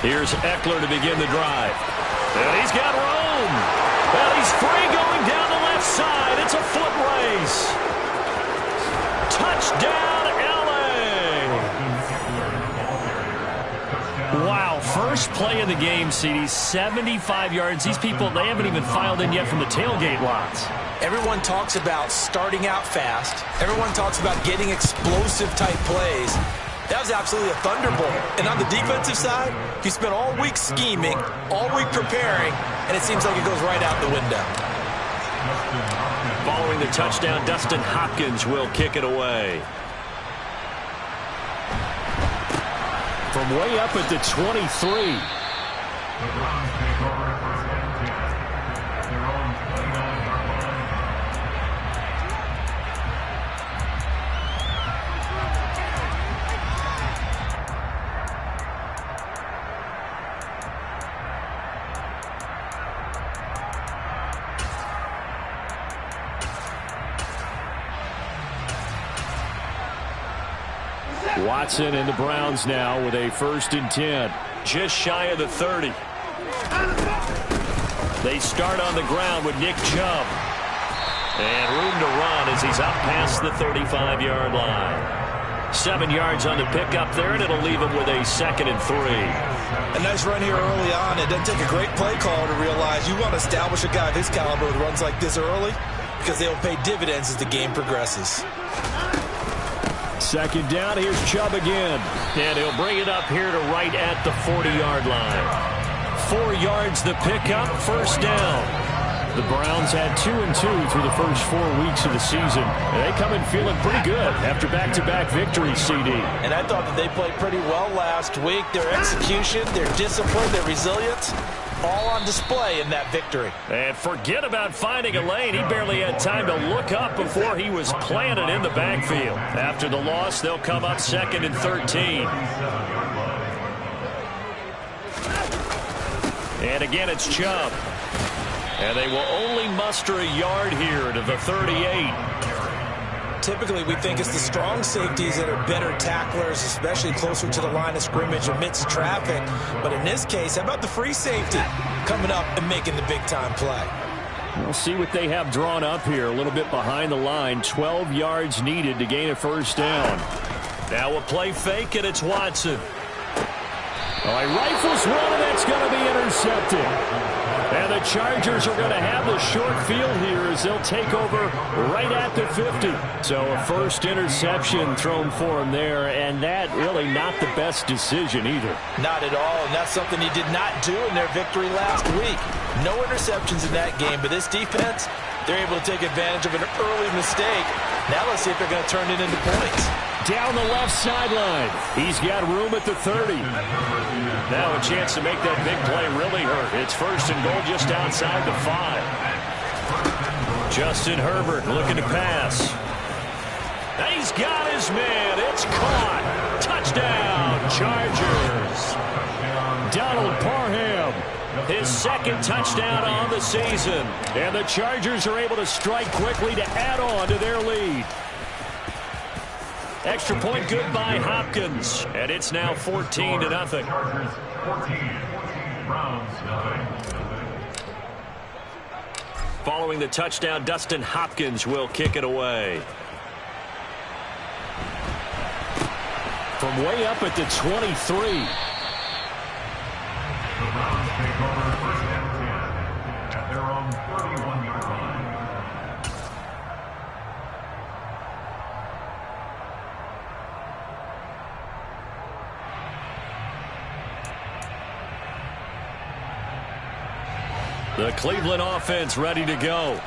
Here's Eckler to begin the drive. And he's got room. And he's free going down the left side. It's a foot race. Touchdown, LA. Wow, first play of the game, CD, 75 yards. These people, they haven't even filed in yet from the tailgate lots. Everyone talks about starting out fast. Everyone talks about getting explosive type plays. That was absolutely a thunderbolt. And on the defensive side, you spent all week scheming, all week preparing, and it seems like it goes right out the window. Following the touchdown, Dustin Hopkins will kick it away. From way up at the 23. Watson and the Browns now with a 1st and 10. Just shy of the 30. They start on the ground with Nick Chubb. And room to run as he's up past the 35-yard line. 7 yards on the pickup there, and it'll leave him with a 2nd and 3. A nice run here early on. It doesn't take a great play caller to realize you want to establish a guy of his caliber who runs like this early because they'll pay dividends as the game progresses. 2nd down, here's Chubb again. And he'll bring it up here to right at the 40-yard line. 4 yards the pickup, 1st down. The Browns had 2 and 2 through the first 4 weeks of the season. And they come in feeling pretty good after back-to-back victories, CD. And I thought that they played pretty well last week. Their execution, their discipline, their resilience, all on display in that victory. And forget about finding a lane. He barely had time to look up before he was planted in the backfield. After the loss, they'll come up 2nd and 13. And again, it's Chubb. And they will only muster a yard here to the 38. Typically, we think it's the strong safeties that are better tacklers, especially closer to the line of scrimmage amidst traffic. But in this case, how about the free safety coming up and making the big-time play? We'll see what they have drawn up here. A little bit behind the line. 12 yards needed to gain a 1st down. Now a play fake, and it's Watson. Oh, he rifles one, and that's going to be intercepted. And the Chargers are going to have the short field here as they'll take over right at the 50. So a 1st interception thrown for him there, and that really not the best decision either. Not at all, and that's something he did not do in their victory last week. No interceptions in that game, but this defense, they're able to take advantage of an early mistake. Now let's see if they're going to turn it into points. Down the left sideline. He's got room at the 30. Now a chance to make that big play really hurt. It's 1st and goal just outside the 5. Justin Herbert looking to pass. He's got his man. It's caught. Touchdown, Chargers. Donald Parham, his 2nd touchdown on the season. And the Chargers are able to strike quickly to add on to their lead. Extra point good by Hopkins. And it's now 14-0. Following the touchdown, Dustin Hopkins will kick it away. From way up at the 23. The Browns take over 1st and 10 at their own 31-yard line. The Cleveland offense ready to go.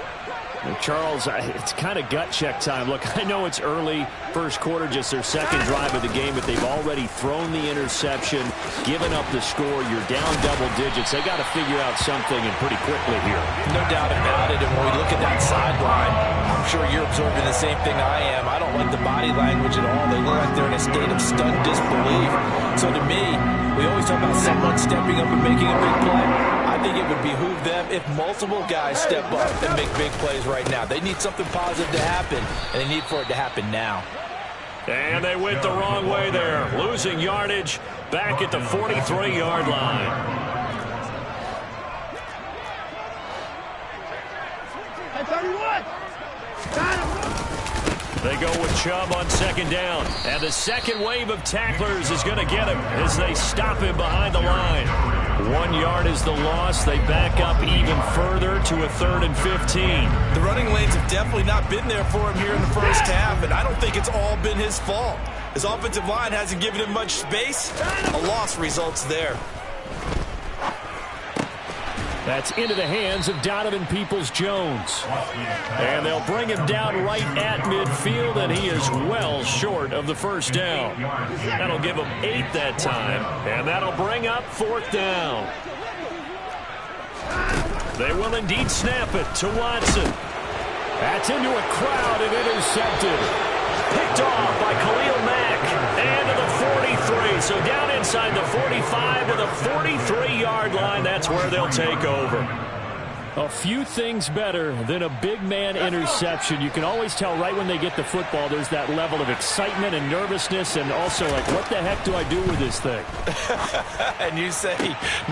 And Charles, it's kind of gut check time. Look, I know it's early, 1st quarter, just their 2nd drive of the game, but they've already thrown the interception, given up the score. You're down double digits. They got to figure out something, and pretty quickly here. No doubt about it. And when we look at that sideline, I'm sure you're absorbing the same thing I am. I don't like the body language at all. They look like they're in a state of stunned disbelief. So to me, we always talk about someone stepping up and making a big play. I think it would behoove them if multiple guys step up and make big plays right now. They need something positive to happen, and they need for it to happen now. And they went the wrong way there, losing yardage back at the 43-yard line. They go with Chubb on second down. And the second wave of tacklers is going to get him as they stop him behind the line. 1 yard is the loss. They back up even further to a 3rd and 15. The running lanes have definitely not been there for him here in the first half, and I don't think it's all been his fault. His offensive line hasn't given him much space. A loss results there. That's into the hands of Donovan Peoples-Jones. And they'll bring him down right at midfield, and he is well short of the first down. That'll give him 8 that time, and that'll bring up 4th down. They will indeed snap it to Watson. That's into a crowd and intercepted. Picked off by Khalil Mack. And to the 43. So down inside the 45 to the 43-yard line. That's where they'll take over. A few things better than a big man interception. You can always tell right when they get the football, there's that level of excitement and nervousness, and also like, what the heck do I do with this thing? And you say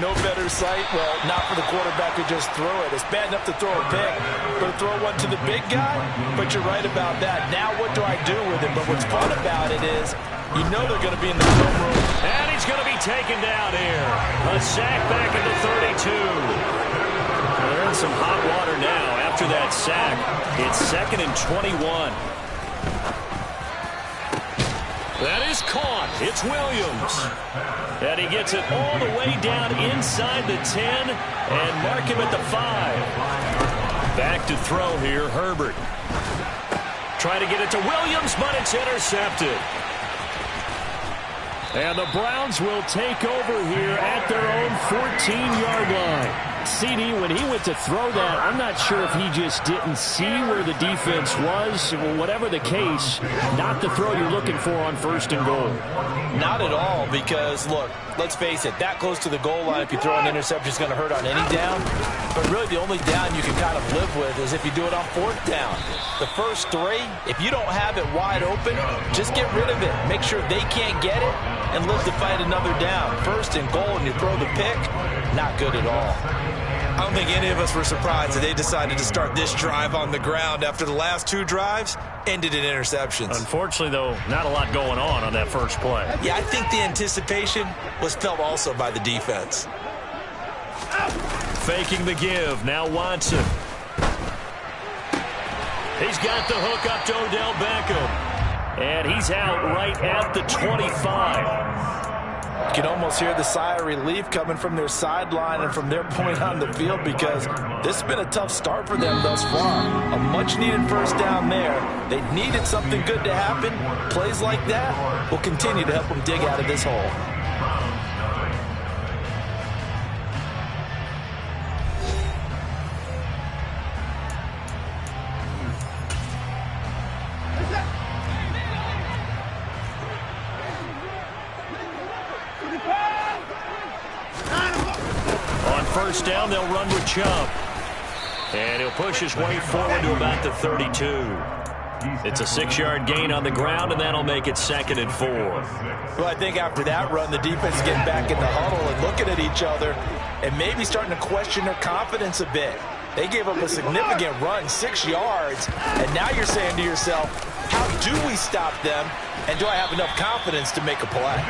no better sight? Well, not for the quarterback to just throw it. It's bad enough to throw a pick, but to throw one to the big guy? But you're right about that. Now what do I do with it? But what's fun about it is you know they're going to be in the film room. And he's going to be taken down here. A sack back at the 32. They're in some hot water now after that sack. It's 2nd and 21. That is caught. It's Williams. And he gets it all the way down inside the 10 and mark him at the 5. Back to throw here, Herbert. Try to get it to Williams, but it's intercepted. And the Browns will take over here at their own 14-yard line. CD, when he went to throw that, I'm not sure if he just didn't see where the defense was. Whatever the case, not the throw you're looking for on 1st and goal. Not at all, because, look, let's face it, that close to the goal line, if you throw an interception, is going to hurt on any down. But really, the only down you can kind of live with is if you do it on 4th down. The first 3, if you don't have it wide open, just get rid of it. Make sure they can't get it and live to fight another down. 1st and goal, and you throw the pick, not good at all. I don't think any of us were surprised that they decided to start this drive on the ground after the last 2 drives ended in interceptions. Unfortunately, though, not a lot going on that first play. Yeah, I think the anticipation was felt also by the defense. Faking the give. Now Watson. He's got the hook up to Odell Beckham. And he's out right at the 25. You can almost hear the sigh of relief coming from their sideline and from their point on the field, because this has been a tough start for them thus far. A much-needed 1st down there. They needed something good to happen. Plays like that will continue to help them dig out of this hole. First down, they'll run with Chubb. And he'll push his way forward to about the 32. It's a 6-yard gain on the ground, and that'll make it 2nd and 4. Well, I think after that run, the defense is getting back in the huddle and looking at each other and maybe starting to question their confidence a bit. They gave up a significant run, 6 yards, and now you're saying to yourself, how do we stop them, and do I have enough confidence to make a play?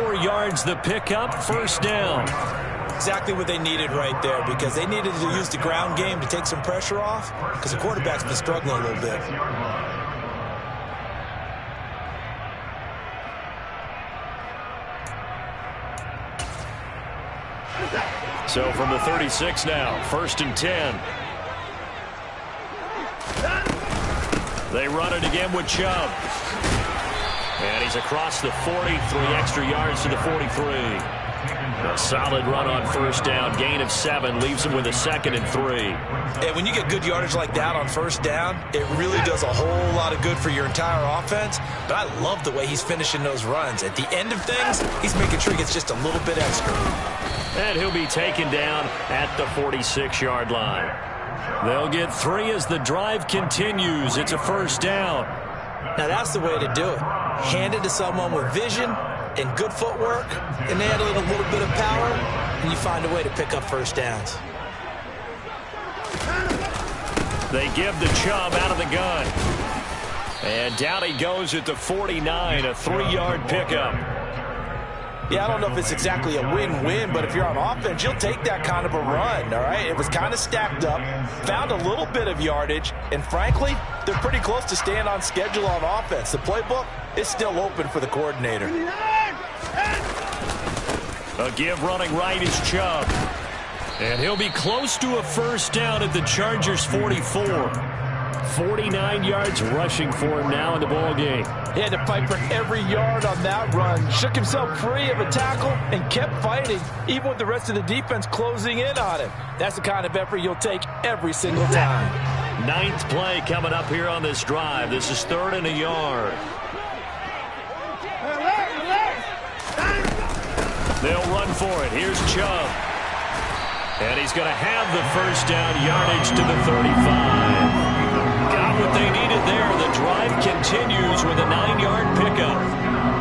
4 yards the pickup, 1st down. Exactly what they needed right there, because they needed to use the ground game to take some pressure off, because the quarterback's been struggling a little bit. So from the 36 now, 1st and 10. They run it again with Chubb. And he's across the 40, 3 extra yards to the 43. A solid run on 1st down. Gain of 7 leaves him with a 2nd and 3. And when you get good yardage like that on 1st down, it really does a whole lot of good for your entire offense. But I love the way he's finishing those runs. At the end of things, he's making sure he gets just a little bit extra. And he'll be taken down at the 46-yard line. They'll get 3 as the drive continues. It's a 1st down. Now that's the way to do it. Hand it to someone with vision and good footwork, and they add a little bit of power, and you find a way to pick up first downs. They give the Chubb out of the gun. And down he goes at the 49, a 3-yard pickup. Yeah, I don't know if it's exactly a win-win, but if you're on offense, you'll take that kind of a run, all right? It was kind of stacked up, found a little bit of yardage, and frankly, they're pretty close to staying on schedule on offense. The playbook is still open for the coordinator. A give running right is Chubb. And he'll be close to a first down at the Chargers' 44. 49 yards rushing for him now in the ball game. He had to fight for every yard on that run. Shook himself free of a tackle and kept fighting, even with the rest of the defense closing in on him. That's the kind of effort you'll take every single time. 9th play coming up here on this drive. This is 3rd and a yard. They'll run for it. Here's Chubb. And he's going to have the first down, yardage to the 35. Got what they needed there. The drive continues with a 9-yard pickup.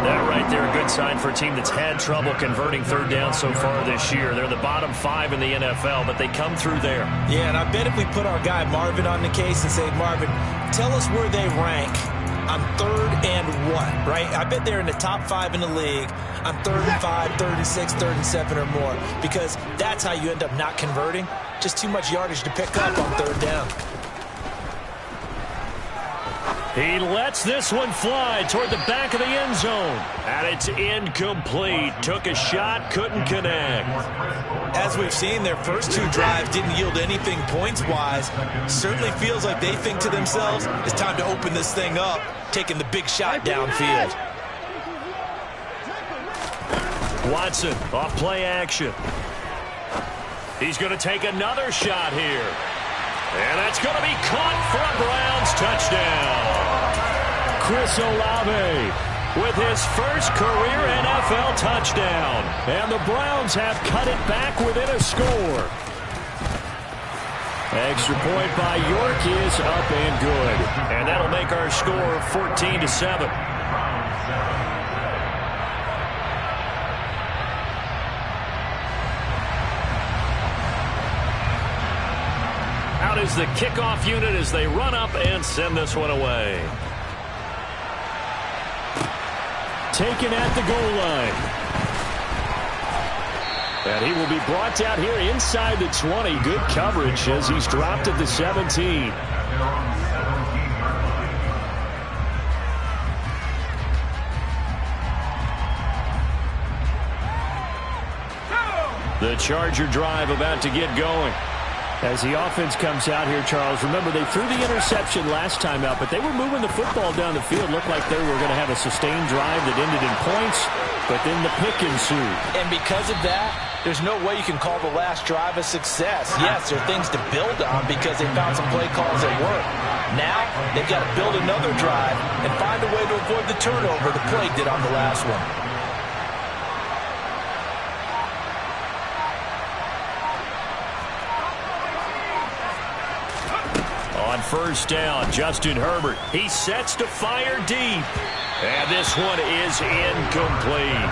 That right there, a good sign for a team that's had trouble converting 3rd down so far this year. They're the bottom 5 in the NFL, but they come through there. Yeah, and I bet if we put our guy Marvin on the case and say, Marvin, tell us where they rank on 3rd and what, right? I bet they're in the top 5 in the league on 3rd and 5, 3rd and 6, 3rd and 7 or more, because that's how you end up not converting. Just too much yardage to pick up on 3rd down. He lets this one fly toward the back of the end zone. And it's incomplete. Took a shot, couldn't connect. As we've seen, their first 2 drives didn't yield anything points-wise. Certainly feels like they think to themselves, it's time to open this thing up, taking the big shot downfield. Watson off play action. He's going to take another shot here. And that's going to be caught for a Browns touchdown. Chris Olave with his first career NFL touchdown. And the Browns have cut it back within a score. Extra point by York is up and good. And that'll make our score 14-7. Out is the kickoff unit as they run up and send this one away. Taken at the goal line. And he will be brought down here inside the 20. Good coverage as he's dropped at the 17. The Charger drive about to get going. As the offense comes out here, Charles, remember they threw the interception last time out, but they were moving the football down the field. Looked like they were going to have a sustained drive that ended in points, but then the pick ensued. And because of that, there's no way you can call the last drive a success. Yes, there are things to build on because they found some play calls that work. Now, they've got to build another drive and find a way to avoid the turnover the play did on the last one. On first down, Justin Herbert. He sets to fire deep. And this one is incomplete.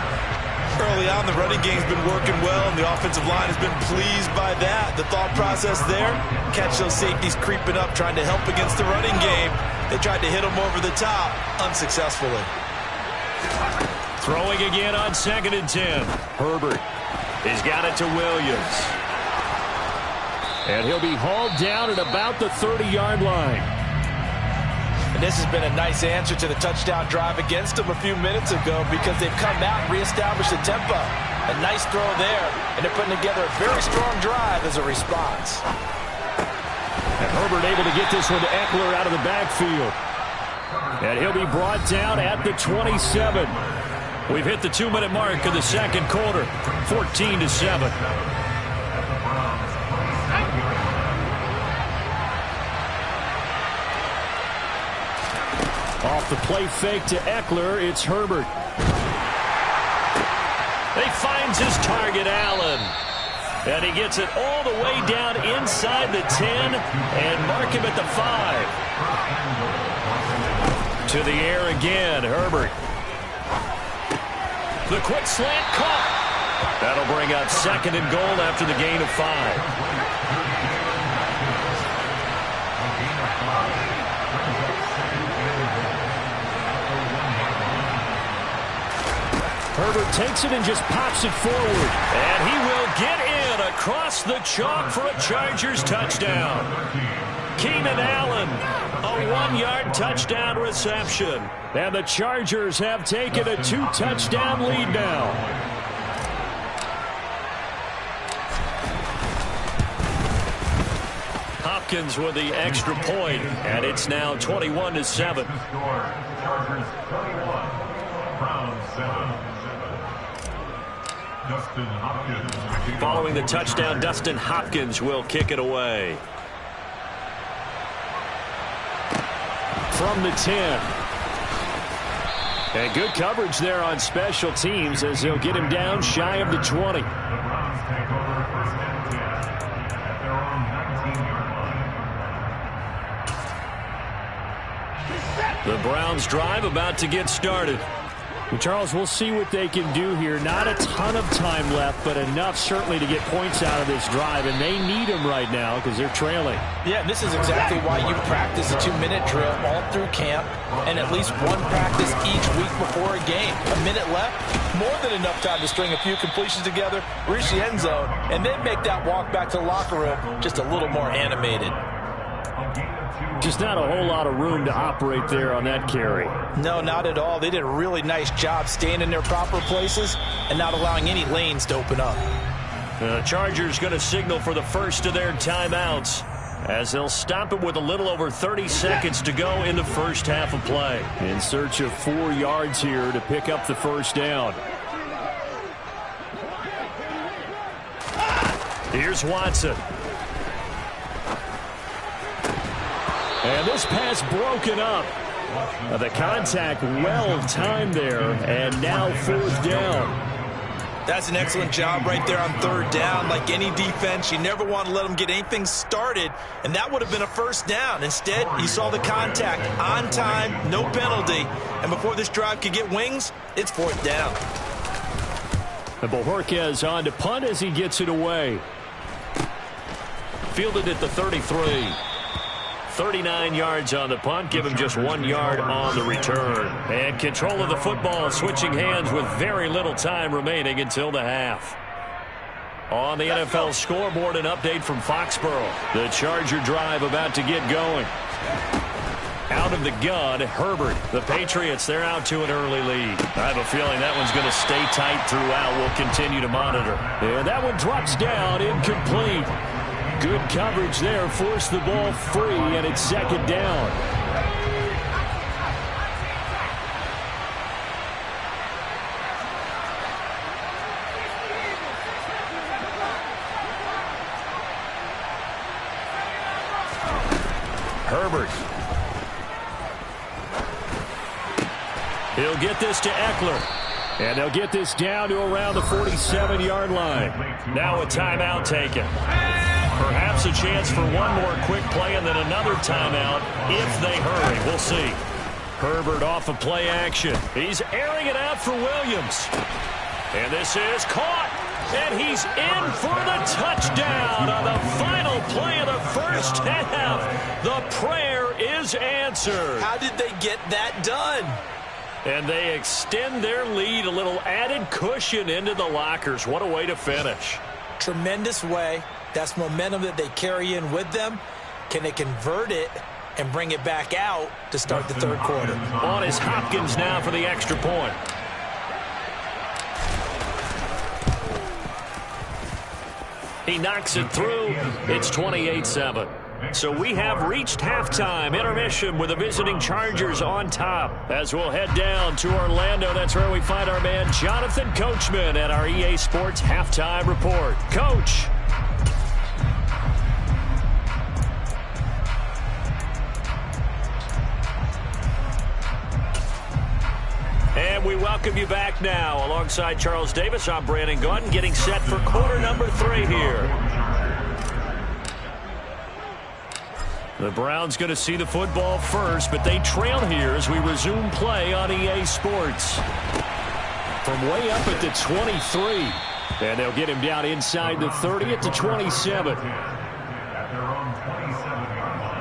Early on, the running game's been working well, and the offensive line has been pleased by that. The thought process there, catch those safeties creeping up, trying to help against the running game. They tried to hit them over the top, unsuccessfully. Throwing again on 2nd and 10. Herbert has got it to Williams. And he'll be hauled down at about the 30-yard line. And this has been a nice answer to the touchdown drive against them a few minutes ago because they've come out and reestablished the tempo. A nice throw there, and they're putting together a very strong drive as a response. And Herbert able to get this one to Eckler out of the backfield. And he'll be brought down at the 27. We've hit the 2-minute mark of the second quarter, 14-7. Off the play fake to Eckler, it's Herbert. He finds his target, Allen. And he gets it all the way down inside the 10 and mark him at the 5. To the air again, Herbert. The quick slant caught. That'll bring up 2nd and goal after the gain of 5. Herbert takes it and just pops it forward. And he will get in across the chalk for a Chargers touchdown. Keenan Allen, a 1-yard touchdown reception. And the Chargers have taken a 2-touchdown lead now. Hopkins with the extra point, and it's now 21-7. Chargers 21, Browns 7. Dustin Hopkins. Following the touchdown, Dustin Hopkins will kick it away. From the 10. And good coverage there on special teams as they'll get him down shy of the 20. The Browns take over 1st and 10 at their own 19-yard line. The Browns drive about to get started. Well, Charles, we'll see what they can do here. Not a ton of time left, but enough certainly to get points out of this drive, and they need them right now because they're trailing. Yeah, this is exactly why you practice a 2-minute drill all through camp and at least one practice each week before a game. A minute left, more than enough time to string a few completions together, reach the end zone, and then make that walk back to the locker room just a little more animated. Just not a whole lot of room to operate there on that carry. No, not at all. They did a really nice job staying in their proper places and not allowing any lanes to open up. The Chargers going to signal for the first of their timeouts as they'll stop it with a little over 30 seconds to go in the first half of play. In search of 4 yards here to pick up the first down. Here's Watson. And this pass broken up. The contact well timed there, and now 4th down. That's an excellent job right there on 3rd down. Like any defense, you never want to let them get anything started, and that would have been a 1st down. Instead, you saw the contact on time, no penalty, and before this drive could get wings, it's 4th down. And Bojorquez on to punt as he gets it away. Fielded at the 33. 39 yards on the punt, give him just 1 yard on the return. And control of the football, switching hands with very little time remaining until the half. On the NFL scoreboard, an update from Foxborough. The Charger drive about to get going. Out of the gun, Herbert. The Patriots, they're out to an early lead. I have a feeling that one's going to stay tight throughout. We'll continue to monitor. And that one drops down, incomplete. Good coverage there, forced the ball free, and it's 2nd down. Herbert. He'll get this to Eckler. And they'll get this down to around the 47-yard line. Now a timeout taken. Perhaps a chance for one more quick play and then another timeout if they hurry. We'll see. Herbert off of play action. He's airing it out for Williams. And this is caught. And he's in for the touchdown on the final play of the first half. The prayer is answered. How did they get that done? And they extend their lead, a little added cushion into the lockers. What a way to finish. Tremendous way. That's momentum that they carry in with them. Can they convert it and bring it back out to start the 3rd quarter? On is Hopkins now for the extra point. He knocks it through. It's 28-7. So we have reached halftime. Intermission with the visiting Chargers on top. As we'll head down to Orlando, that's where we find our man Jonathan Coachman at our EA Sports Halftime Report. Coach. And we welcome you back now. Alongside Charles Davis, I'm Brandon Gaudin, getting set for quarter number 3 here. The Browns going to see the football first, but they trail here as we resume play on EA Sports. from way up at the 23. And they'll get him down inside the 30 at the 27. At their own 27-yard line.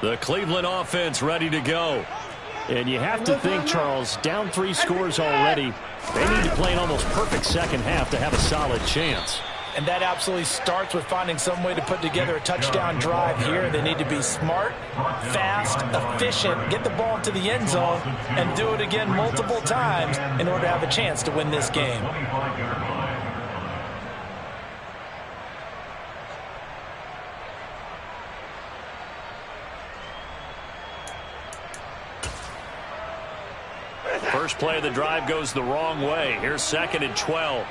The Cleveland offense ready to go. And you have to think, Charles, down 3 scores already. They need to play an almost perfect second half to have a solid chance. And that absolutely starts with finding some way to put together a touchdown drive here. They need to be smart, fast, efficient, get the ball into the end zone, and do it again multiple times in order to have a chance to win this game. First play of the drive goes the wrong way. Here's 2nd and 12.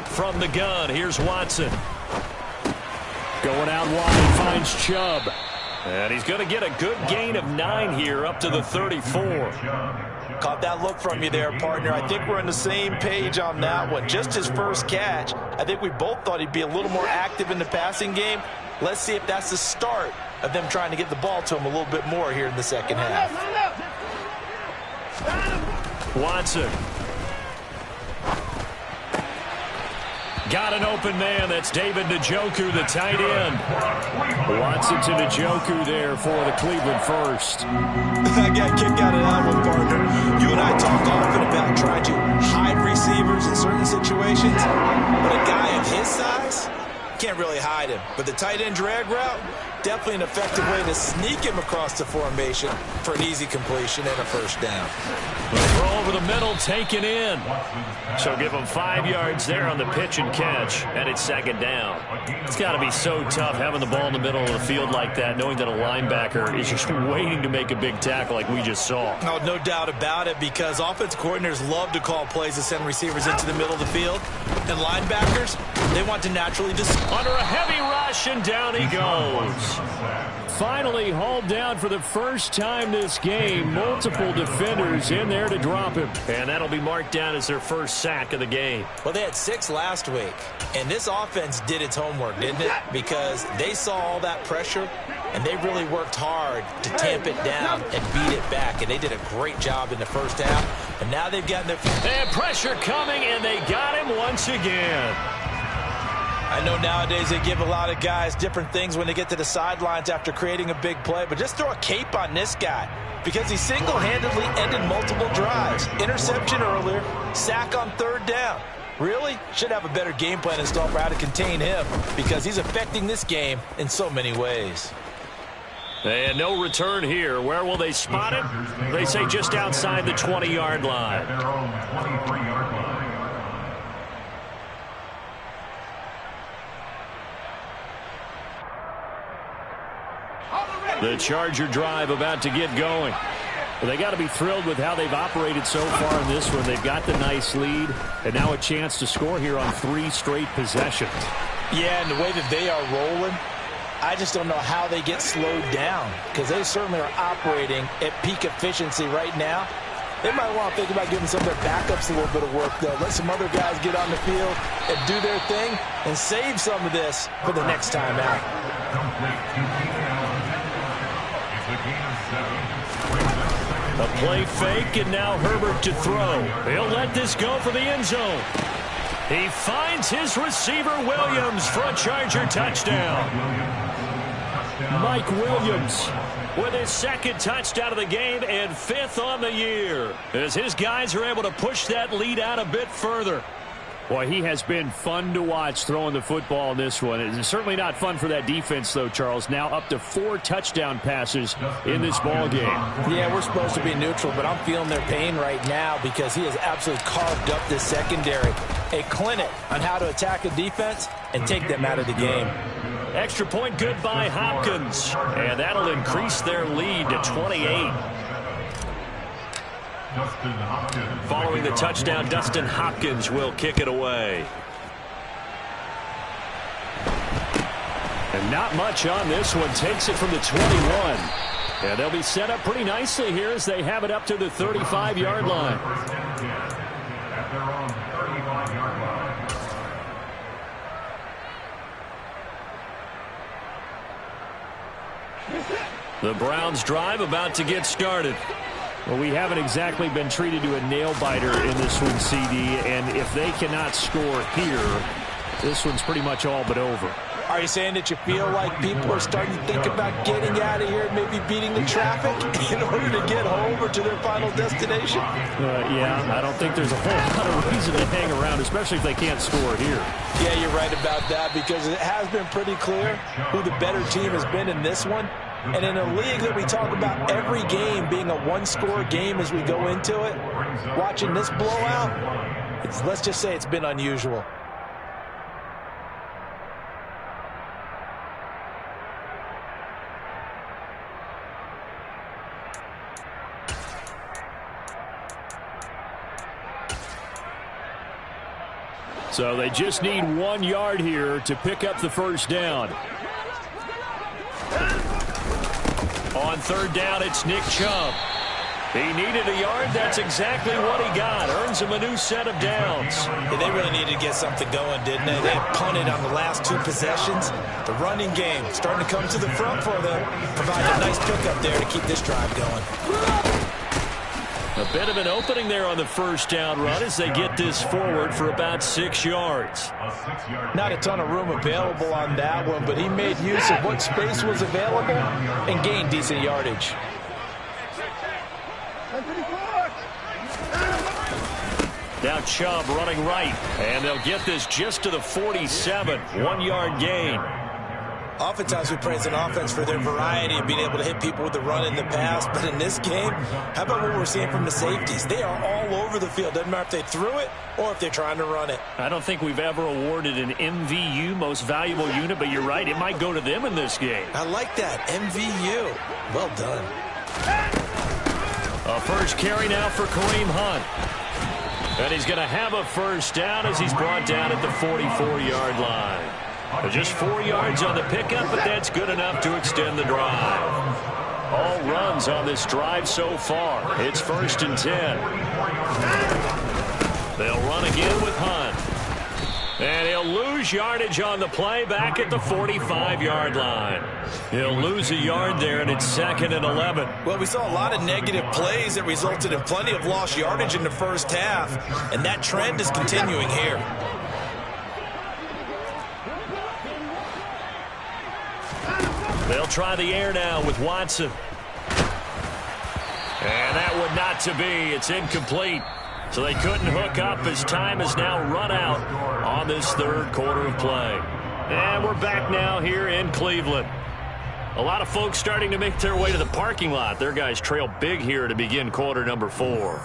From the gun, here's Watson. Going out wide, finds Chubb. And he's going to get a good gain of 9 here up to the 34. Caught that look from you there, partner. I think we're on the same page on that one. Just his first catch, I think we both thought he'd be a little more active in the passing game. Let's see if that's the start of them trying to get the ball to him a little bit more here in the second half. Watson. Got an open man. That's David Njoku, the tight end. Watson to Njoku there for the Cleveland first. I got a kick out of that one, partner. You and I talk often about trying to hide receivers in certain situations, but a guy of his size can't really hide him. But the tight end drag route, definitely an effective way to sneak him across the formation for an easy completion and a first down. The throw over the middle, taken in. So give him 5 yards there on the pitch and catch, and it's 2nd down. It's got to be so tough having the ball in the middle of the field like that, knowing that a linebacker is just waiting to make a big tackle like we just saw. No doubt about it, because offensive coordinators love to call plays to send receivers into the middle of the field. And linebackers, they want to naturally just... Under a heavy rush, and down he goes. Finally hauled down for the first time this game. Multiple defenders in there to drop him. And that'll be marked down as their first sack of the game. Well, they had 6 last week, and this offense did its homework, didn't it? Because they saw all that pressure, and they really worked hard to tamp it down and beat it back, and they did a great job in the first half. And now they've gotten their... And pressure coming, and they got him once again. I know nowadays they give a lot of guys different things when they get to the sidelines after creating a big play, but just throw a cape on this guy because he single-handedly ended multiple drives. Interception earlier, sack on 3rd down. Really? Should have a better game plan installed for how to contain him because he's affecting this game in so many ways. And no return here. Where will they spot him? They say just outside the 20-yard line. Their own 23-yard line. The Charger drive about to get going. Well, they got to be thrilled with how they've operated so far in this one. They've got the nice lead, and now a chance to score here on 3 straight possessions. Yeah, and the way that they are rolling, I just don't know how they get slowed down because they certainly are operating at peak efficiency right now. They might want to think about giving some of their backups a little bit of work, though. Let some other guys get on the field and do their thing and save some of this for the next time out. A play fake, and now Herbert to throw. He'll let this go for the end zone. He finds his receiver, Williams, for a Charger touchdown. Mike Williams with his 2nd touchdown of the game and 5th on the year, as his guys are able to push that lead out a bit further. Boy, he has been fun to watch throwing the football in this one. It's certainly not fun for that defense, though, Charles. Now up to 4 touchdown passes in this ball game. Yeah, we're supposed to be neutral, but I'm feeling their pain right now because he has absolutely carved up this secondary. A clinic on how to attack a defense and take them out of the game. Extra point good by Hopkins, and that'll increase their lead to 28. Following the touchdown, Dustin Hopkins will kick it away. And And not much on this one. Takes it from the 21. And they'll be set up pretty nicely here as they have it up to the 35-yard line. At their own 35-yard line. The Browns drive about to get started. Well, we haven't exactly been treated to a nail-biter in this one, CD. And if they cannot score here, this one's pretty much all but over. Are you saying that you feel like people are starting to think about getting out of here and maybe beating the traffic in order to get home or to their final destination? Yeah, I don't think there's a whole lot of reason to hang around, especially if they can't score here. Yeah, you're right about that, because it has been pretty clear who the better team has been in this one. And in a league that we talk about every game being a one-score game as we go into it, watching this blowout, let's just say it's been unusual. So they just need 1 yard here to pick up the first down. On third down, it's Nick Chubb. He needed a yard. That's exactly what he got. Earns him a new set of downs. Yeah, they really needed to get something going, didn't they? They had punted on the last 2 possessions. The running game starting to come to the front for them. Provides a nice pickup there to keep this drive going. A bit of an opening there on the first down run as they get this forward for about 6 yards. Not a ton of room available on that one, but he made use of what space was available and gained decent yardage. Now Chubb running right, and they'll get this just to the 47. 1 yard gain. Oftentimes we praise an offense for their variety of being able to hit people with the run in the pass, but in this game, how about what we're seeing from the safeties? They are all over the field. Doesn't matter if they threw it or if they're trying to run it. I don't think we've ever awarded an MVU, most valuable unit, but you're right, it might go to them in this game. I like that, MVU. Well done. A first carry now for Kareem Hunt. And he's going to have a first down as he's brought down at the 44-yard line. Just 4 yards on the pickup, but that's good enough to extend the drive. All runs on this drive so far. It's 1st and 10. They'll run again with Hunt. And he'll lose yardage on the play back at the 45-yard line. He'll lose a yard there, and it's 2nd and 11. Well, we saw a lot of negative plays that resulted in plenty of lost yardage in the first half, and that trend is continuing here. They'll try the air now with Watson. And that would not to be. It's incomplete. So they couldn't hook up as time has now run out on this third quarter of play. And we're back now here in Cleveland. A lot of folks starting to make their way to the parking lot. Their guys trail big here to begin quarter number 4.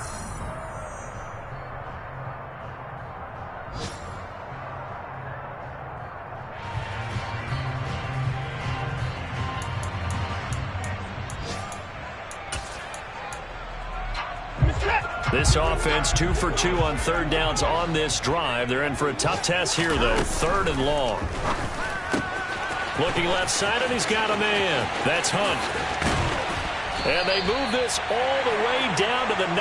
This offense 2 for 2 on third downs on this drive. They're in for a tough test here, though. 3rd and long. Looking left side, and he's got a man. That's Hunt. And they move this all the way down to the 9.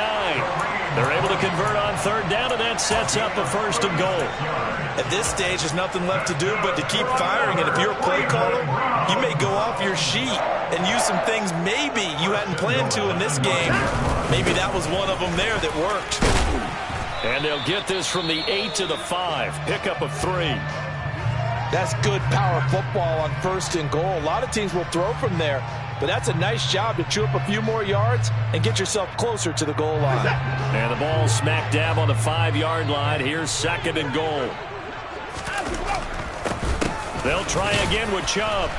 They're able to convert on third down, and that sets up a 1st and goal. At this stage, there's nothing left to do but to keep firing. And if you're a play caller, you may go off your sheet and use some things maybe you hadn't planned to in this game. Maybe that was one of them there that worked. And they'll get this from the 8 to the 5. Pickup of 3. That's good power football on 1st and goal. A lot of teams will throw from there, but that's a nice job to chew up a few more yards and get yourself closer to the goal line. And the ball smack dab on the 5-yard line. Here's 2nd and goal. They'll try again with Chubb.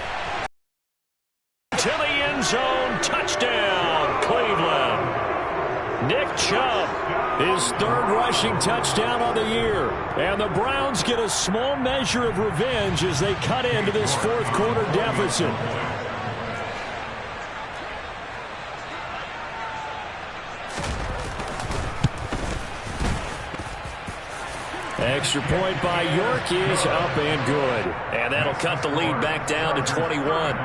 To the end zone. Touchdown, Cleveland. Nick Chubb, his 3rd rushing touchdown on the year. And the Browns get a small measure of revenge as they cut into this 4th quarter deficit. Extra point by York is up and good. And that'll cut the lead back down to 21.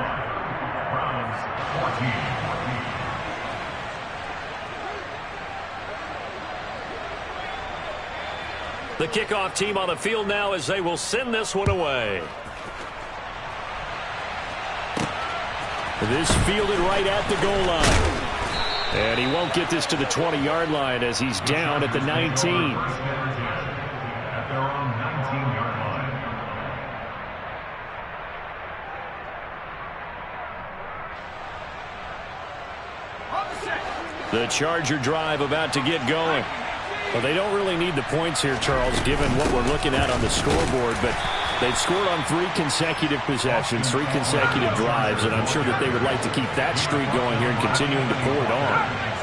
The kickoff team on the field now as they will send this one away. This fielded right at the goal line. And he won't get this to the 20-yard line as he's down at the 19. At their own 19-yard line. The Charger drive about to get going. Well, they don't really need the points here, Charles, given what we're looking at on the scoreboard, but they've scored on 3 consecutive possessions, 3 consecutive drives, and I'm sure that they would like to keep that streak going here and continuing to pour it on.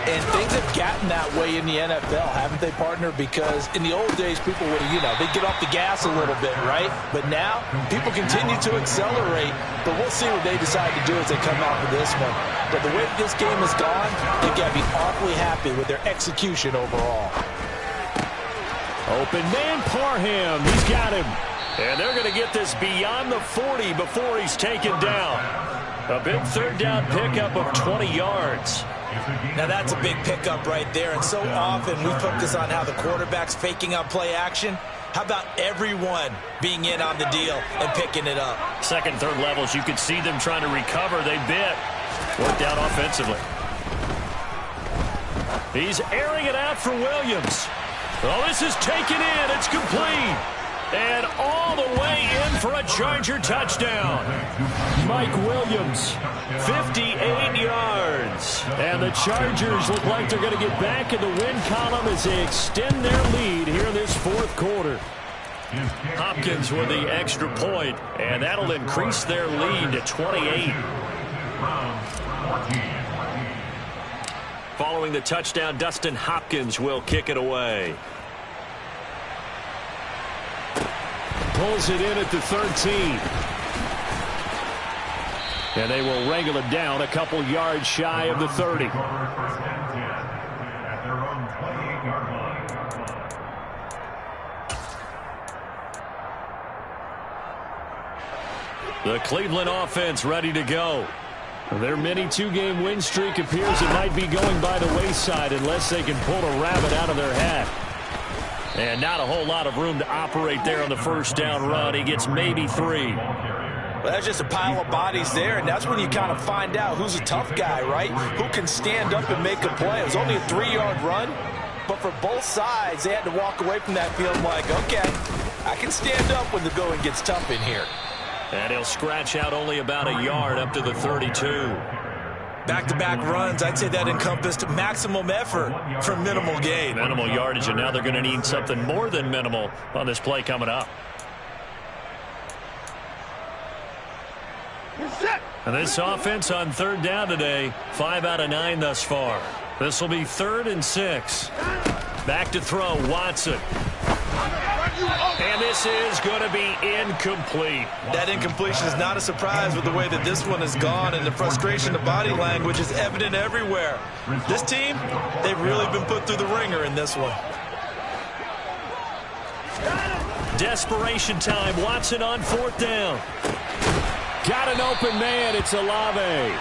And things have gotten that way in the NFL, haven't they, partner? Because in the old days, people would, they'd get off the gas a little bit, right? But now, people continue to accelerate, but we'll see what they decide to do as they come out for this one. But the way that this game has gone, they've got to be awfully happy with their execution overall. Open man, Parham. He's got him. And they're going to get this beyond the 40 before he's taken down. A big third down pickup of 20 yards. Now that's a big pickup right there. And so often we focus on how the quarterback's faking on play action. How about everyone being in on the deal and picking it up? Second, third levels, you could see them trying to recover. They bit. Worked out offensively. He's airing it out for Williams. Oh, this is taken in. It's complete. And all the way in for a Charger touchdown. Mike Williams, 58 yards. And the Chargers look like they're going to get back in the win column as they extend their lead here in this fourth quarter. Hopkins with the extra point, and that'll increase their lead to 28. Following the touchdown, Dustin Hopkins will kick it away. Pulls it in at the 13. And they will wrangle it down a couple yards shy of the 30. At their own 28-yard line. The Cleveland offense ready to go. Their mini 2-game win streak appears it might be going by the wayside unless they can pull a rabbit out of their hat. And not a whole lot of room to operate there on the first down run. He gets maybe 3. Well, that's just a pile of bodies there, and that's when you kind of find out who's a tough guy, right? Who can stand up and make a play. It was only a 3-yard run, but for both sides, they had to walk away from that feeling like, okay, I can stand up when the going gets tough in here. And he'll scratch out only about a yard up to the 32. Back-to-back runs, I'd say that encompassed maximum effort for minimal gain. Minimal yardage, and now they're going to need something more than minimal on this play coming up. And this offense on third down today, 5 out of 9 thus far. This will be 3rd and 6. Back to throw, Watson. And this is going to be incomplete. That incompletion is not a surprise with the way that this one has gone, and the frustration, the body language is evident everywhere. This team, they've really been put through the ringer in this one. Desperation time. Watson on 4th down. Got an open man. It's Olave.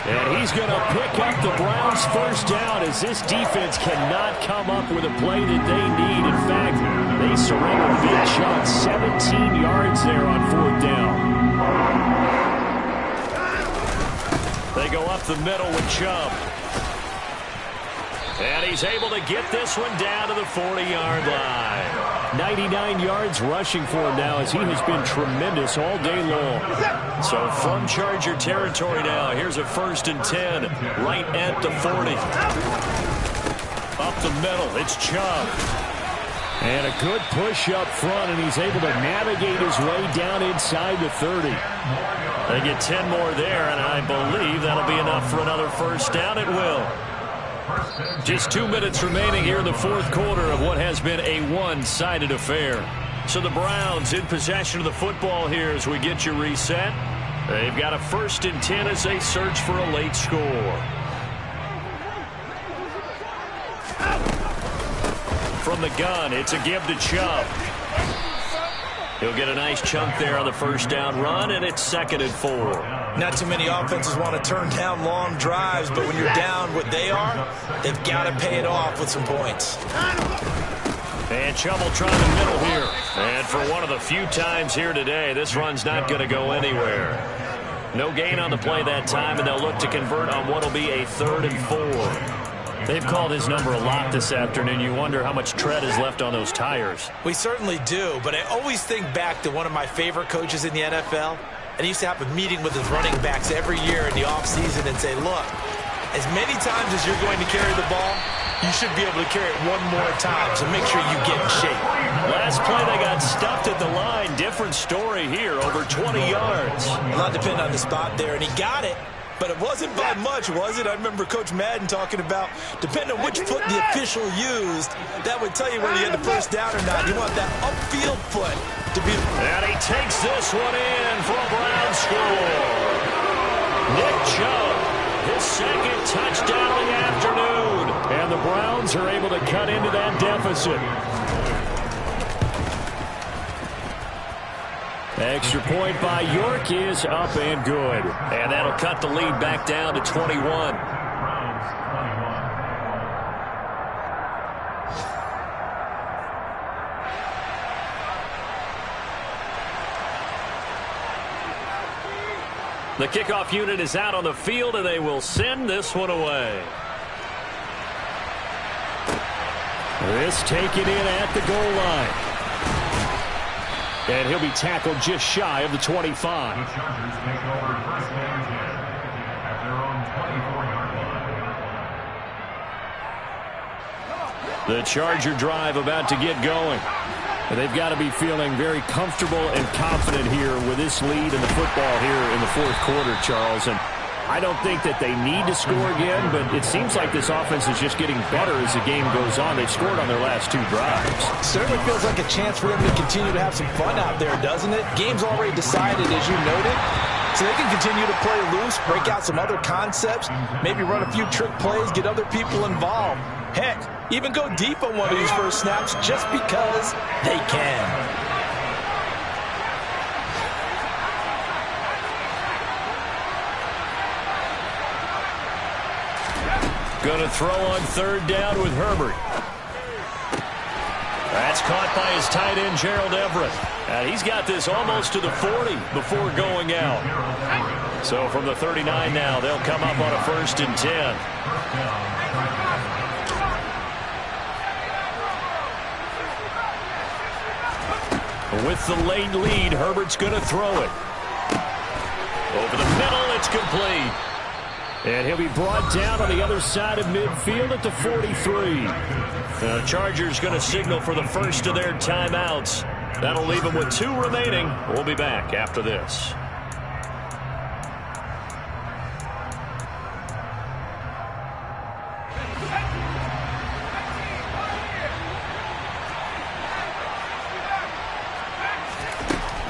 And he's going to pick up the Browns' first down as this defense cannot come up with a play that they need. In fact, they surrender a big chunk. 17 yards there on 4th down. They go up the middle with Chubb. And he's able to get this one down to the 40-yard line. 99 yards rushing for him now as he has been tremendous all day long. So from Charger territory now, here's a 1st and 10 right at the 40. Up the middle, it's Chubb. And a good push up front, and he's able to navigate his way down inside the 30. They get 10 more there, and I believe that'll be enough for another first down. It will. Just 2 minutes remaining here in the fourth quarter of what has been a one-sided affair. So the Browns in possession of the football here as we get you reset. They've got a 1st and 10 as they search for a late score. From the gun, it's a give to Chubb. He'll get a nice chunk there on the first down run, and it's 2nd and 4. Not too many offenses want to turn down long drives, but when you're down what they are, they've got to pay it off with some points. And trouble trying the middle here. And for one of the few times here today, this run's not going to go anywhere. No gain on the play that time, and they'll look to convert on what will be a 3rd and 4. They've called his number a lot this afternoon. You wonder how much tread is left on those tires. We certainly do, but I always think back to one of my favorite coaches in the NFL. And he used to have a meeting with his running backs every year in the offseason and say, look, as many times as you're going to carry the ball, you should be able to carry it one more time, so make sure you get in shape. Last play, they got stuffed at the line. Different story here, over 20 yards. A lot depended on the spot there, and he got it. But it wasn't by much, was it? I remember Coach Madden talking about, depending on which foot the official used, that would tell you whether you had the first down or not. You want that upfield foot to be... And he takes this one in for a Brown score. Nick Chubb, his 2nd touchdown of the afternoon. And the Browns are able to cut into that deficit. Extra point by York is up and good. And that'll cut the lead back down to 21. The kickoff unit is out on the field, and they will send this one away. This taken in at the goal line. And he'll be tackled just shy of the 25. The Chargers take over 1st and 10 at their own 24-yard line. The Charger drive about to get going. They've got to be feeling very comfortable and confident here with this lead in the football here in the 4th quarter, Charles. And I don't think that they need to score again, but it seems like this offense is just getting better as the game goes on. They've scored on their last 2 drives. Certainly feels like a chance for them to continue to have some fun out there, doesn't it? Game's already decided, as you noted. So they can continue to play loose, break out some other concepts, maybe run a few trick plays, get other people involved. Heck, even go deep on one of these first snaps just because they can. Going to throw on 3rd down with Herbert. That's caught by his tight end, Gerald Everett. And he's got this almost to the 40 before going out. So from the 39 now, they'll come up on a 1st and 10. With the late lead, Herbert's going to throw it. Over the middle, it's complete. And he'll be brought down on the other side of midfield at the 43. The Chargers going to signal for the first of their timeouts. That'll leave them with 2 remaining. We'll be back after this.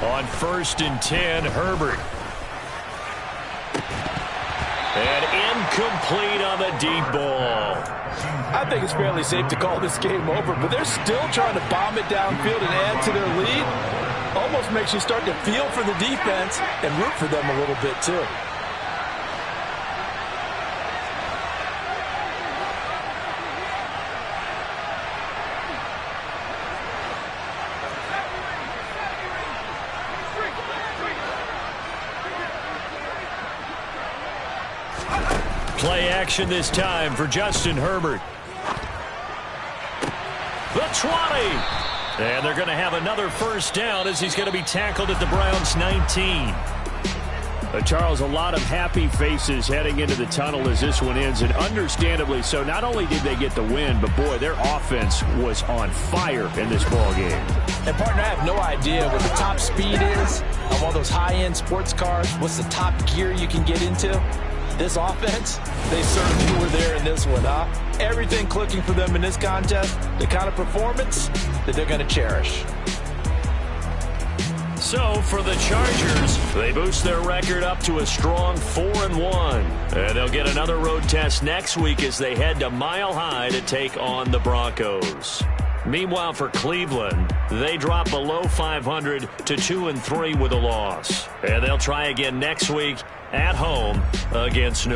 On 1st and 10, Herbert. And incomplete on the deep ball. I think it's fairly safe to call this game over, but they're still trying to bomb it downfield and add to their lead. Almost makes you start to feel for the defense and root for them a little bit, too. Play action this time for Justin Herbert. The 20. And they're going to have another first down as he's going to be tackled at the Browns' 19. Charles, a lot of happy faces heading into the tunnel as this one ends, and understandably so. Not only did they get the win, but boy, their offense was on fire in this ball game. And partner, I have no idea what the top speed is on one of those high-end sports cars. What's the top gear you can get into? This offense, they certainly were there in this one, huh? Everything clicking for them in this contest, the kind of performance that they're going to cherish. So for the Chargers, they boost their record up to a strong 4-1. And they'll get another road test next week as they head to Mile High to take on the Broncos. Meanwhile, for Cleveland, they drop below 500 to 2-3 with a loss. And they'll try again next week at home against New England.